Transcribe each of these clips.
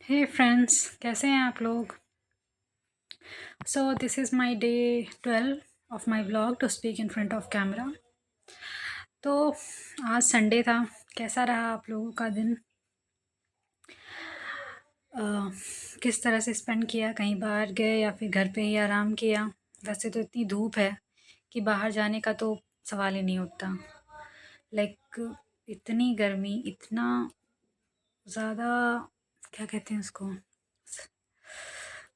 हे friends, कैसे हैं आप लोग। So this is my day 12 of my vlog to speak in front of camera. तो आज संडे था। कैसा रहा आप लोगों का दिन? अ, किस तरह से स्पेंड किया? कहीं बाहर गए या फिर घर पे ही आराम किया? वैसे तो इतनी धूप है कि बाहर जाने का तो सवाल ही नहीं उठता। लाइक इतनी गर्मी, इतना ज़्यादा, क्या कहते हैं उसको,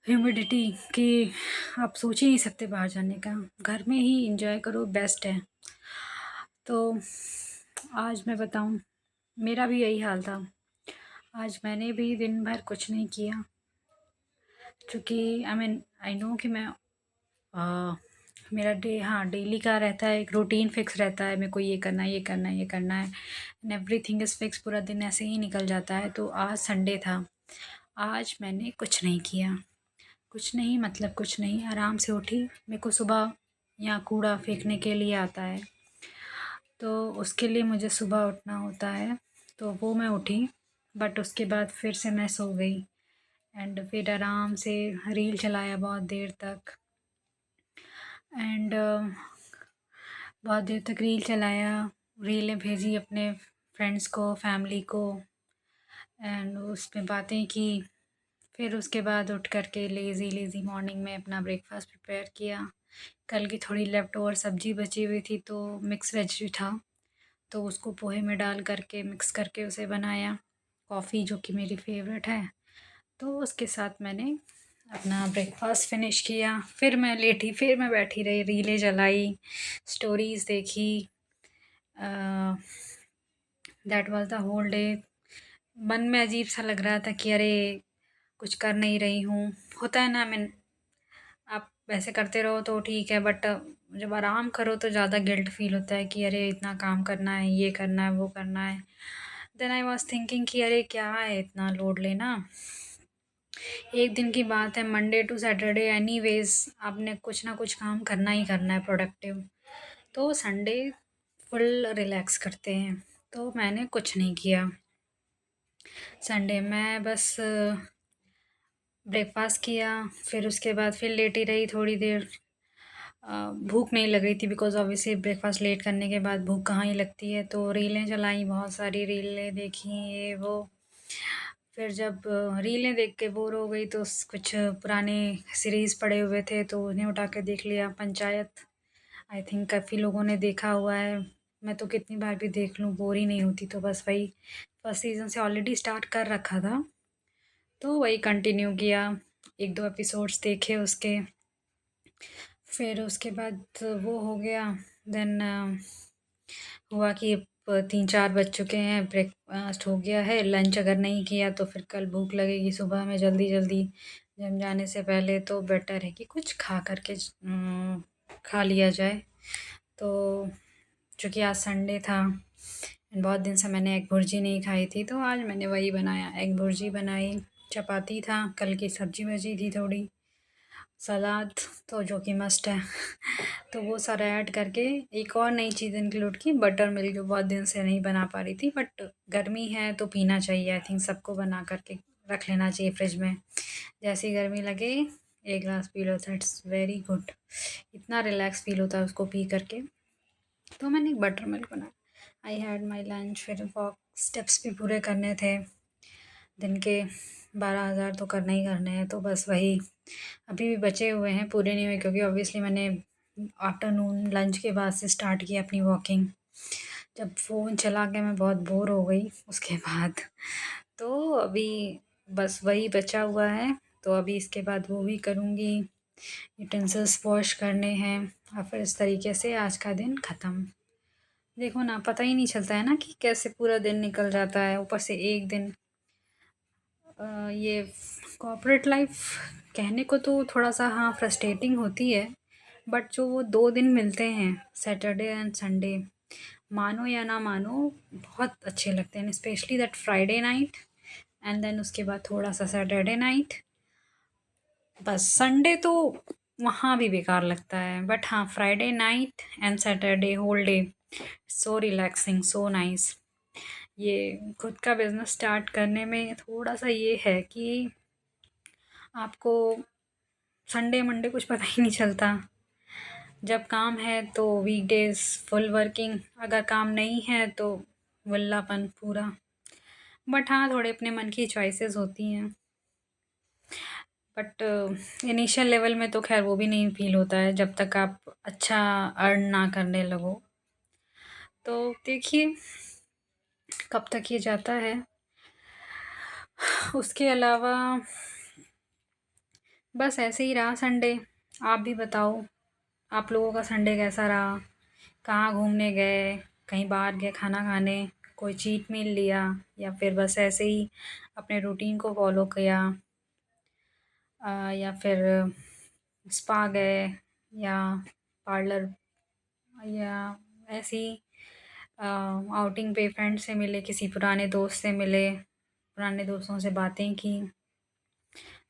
ह्यूमिडिटी, कि आप सोच ही नहीं सकते बाहर जाने का। घर में ही इंजॉय करो, बेस्ट है। तो आज मैं बताऊं, मेरा भी यही हाल था। आज मैंने भी दिन भर कुछ नहीं किया, क्योंकि आई नो कि मैं मेरा डेली का रहता है, एक रूटीन फिक्स रहता है। मेरे को ये करना है, ये करना है, ये करना है, एंड एवरीथिंग इज़ फिक्स। पूरा दिन ऐसे ही निकल जाता है। तो आज संडे था। आज मैंने कुछ नहीं किया। कुछ नहीं मतलब कुछ नहीं, आराम से उठी। मेरे को सुबह यहाँ कूड़ा फेंकने के लिए आता है, तो उसके लिए मुझे सुबह उठना होता है, तो वो मैं उठी। बट उसके बाद फिर से मैं सो गई, एंड फिर आराम से रील चलाया बहुत देर तक। एंड बहुत देर तक रील चलाया, रीलें भेजी अपने फ्रेंड्स को, फैमिली को, एंड उस पे बातें की। फिर उसके बाद उठ कर के लेज़ी लेज़ी मॉर्निंग में अपना ब्रेकफास्ट प्रिपेयर किया। कल की थोड़ी लेफ़्ट ओवर सब्ज़ी बची हुई थी, तो मिक्स वेज भी था, तो उसको पोहे में डाल करके मिक्स करके उसे बनाया। कॉफ़ी जो कि मेरी फेवरेट है, तो उसके साथ मैंने अपना ब्रेकफास्ट फिनिश किया। फिर मैं लेटी, फिर मैं बैठी रही, रीलें चलाई, स्टोरीज़ देखी। That was the whole day. मन में अजीब सा लग रहा था कि अरे कुछ कर नहीं रही हूँ। होता है ना, आप वैसे करते रहो तो ठीक है, बट जब आराम करो तो ज़्यादा गिल्ट फील होता है कि अरे इतना काम करना है, ये करना है, वो करना है। देन आई वाज थिंकिंग कि अरे क्या है इतना लोड लेना। एक दिन की बात है, मंडे टू सैटरडे एनीवेज आपने कुछ ना कुछ काम करना ही करना है प्रोडक्टिव। तो संडे फुल रिलैक्स करते हैं, तो मैंने कुछ नहीं किया संडे। मैं बस ब्रेकफास्ट किया, फिर उसके बाद फिर लेटी रही थोड़ी देर। भूख नहीं लग रही थी, बिकॉज़ ऑब्वियसली ब्रेकफास्ट लेट करने के बाद भूख कहाँ ही लगती है। तो रीलें चलाई, बहुत सारी रीलें देखी, ये वो। फिर जब रीलें देख के बोर हो गई, तो कुछ पुराने सीरीज़ पड़े हुए थे, तो उन्हें उठा के देख लिया। पंचायत, आई थिंक काफ़ी लोगों ने देखा हुआ है। मैं तो कितनी बार भी देख लूँ बोर ही नहीं होती। तो बस वही, फर्स्ट सीज़न से ऑलरेडी स्टार्ट कर रखा था, तो वही कंटिन्यू किया। 1-2 एपिसोड्स देखे उसके। फिर उसके बाद वो हो गया। देन हुआ कि 3-4 बज चुके हैं, ब्रेकफास्ट हो गया है। लंच अगर नहीं किया तो फिर कल भूख लगेगी सुबह में जल्दी जल्दी जिम जाने से पहले, तो बेटर है कि कुछ खा करके खा लिया जाए। तो चूँकि आज संडे था, बहुत दिन से मैंने एग भुर्जी नहीं खाई थी, तो आज मैंने वही बनाया, एग भुर्जी बनाई। चपाती था, कल की सब्ज़ी बची थी थोड़ी, सलाद तो जो कि मस्ट है। तो वो सारा ऐड करके एक और नई चीज़ इंक्लूड की, बटर मिल्क, जो बहुत दिन से नहीं बना पा रही थी, बट गर्मी है तो पीना चाहिए। आई थिंक सबको बना करके रख लेना चाहिए फ्रिज में। जैसी गर्मी लगे, एक गिलास P low, that's very good. इतना रिलैक्स फील होता है उसको पी करके। तो मैंने एक बटर मिल्क बनाया। I had my lunch. फिर वॉक स्टेप्स भी पूरे करने थे, दिन के 12,000 तो करने ही करने हैं। तो बस वही, अभी भी बचे हुए हैं, पूरे नहीं हुए, क्योंकि ऑब्वियसली मैंने आफ्टरनून लंच के बाद से स्टार्ट किया अपनी वॉकिंग। जब फ़ोन चला के मैं बहुत बोर हो गई उसके बाद। तो अभी बस वही बचा हुआ है, तो अभी इसके बाद वो भी करूँगी। यूटेंसिल्स वॉश करने हैं, और फिर इस तरीके से आज का दिन ख़त्म। देखो ना, पता ही नहीं चलता है ना कि कैसे पूरा दिन निकल जाता है। ऊपर से एक दिन ये कॉर्पोरेट लाइफ कहने को तो थोड़ा सा हाँ फ्रस्ट्रेटिंग होती है, बट जो वो 2 दिन मिलते हैं, सैटरडे एंड संडे, मानो या ना मानो, बहुत अच्छे लगते हैं। Specially that Friday night, and then उसके बाद थोड़ा सा सैटरडे नाइट। बस संडे तो वहाँ भी बेकार लगता है, बट हाँ Friday night and Saturday whole day, so relaxing, so nice. ये खुद का बिज़नेस स्टार्ट करने में थोड़ा-सा ये है कि आपको संडे मंडे कुछ पता ही नहीं चलता। जब काम है तो वीकडेज़ फुल वर्किंग, अगर काम नहीं है तो विल्लापन पूरा। बट हाँ, थोड़े अपने मन की चॉइसेस होती हैं। बट इनिशियल लेवल में तो ख़ैर वो भी नहीं फ़ील होता है जब तक आप अच्छा अर्न ना करने लगो। तो देखिए कब तक ये जाता है। उसके अलावा बस ऐसे ही रहा संडे। आप भी बताओ, आप लोगों का संडे कैसा रहा? कहाँ घूमने गए? कहीं बाहर गए खाना खाने? कोई चीट मील लिया? या फिर बस ऐसे ही अपने रूटीन को फ़ॉलो किया? या फिर स्पा गए या पार्लर या ऐसे ही आउटिंग पे फ्रेंड से मिले, किसी पुराने दोस्त से मिले, पुराने दोस्तों से बातें की।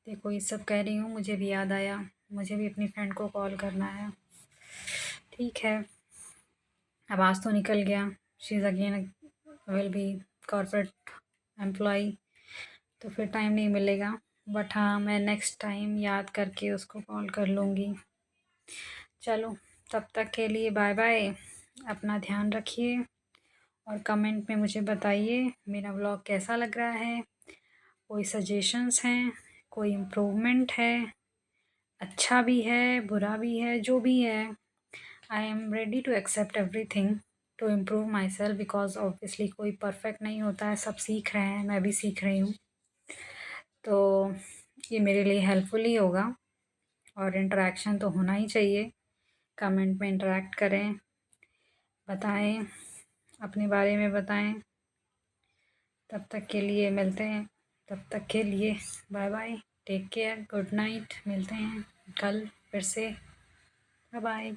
देखो ये सब कह रही हूँ, मुझे भी याद आया, मुझे भी अपनी फ्रेंड को कॉल करना है। ठीक है, अब आज तो निकल गया। She is again will be corporate employ, तो फिर टाइम नहीं मिलेगा। बट हाँ, मैं नेक्स्ट टाइम याद करके उसको कॉल कर लूँगी। चलो, तब तक के लिए बाय बाय। अपना ध्यान रखिए और कमेंट में मुझे बताइए मेरा व्लॉग कैसा लग रहा है। कोई सजेशंस हैं, कोई इम्प्रूवमेंट है, अच्छा भी है, बुरा भी है, जो भी है, I am ready to accept everything to improve my self, because obviously कोई परफेक्ट नहीं होता है, सब सीख रहे हैं, मैं भी सीख रही हूँ। तो ये मेरे लिए हेल्पफुल ही होगा और इंटरेक्शन तो होना ही चाहिए। कमेंट में इंटरेक्ट करें, बताएं, अपने बारे में बताएं। तब तक के लिए मिलते हैं, तब तक के लिए bye bye, take care, good night. मिलते हैं कल फिर से, बाय बाय।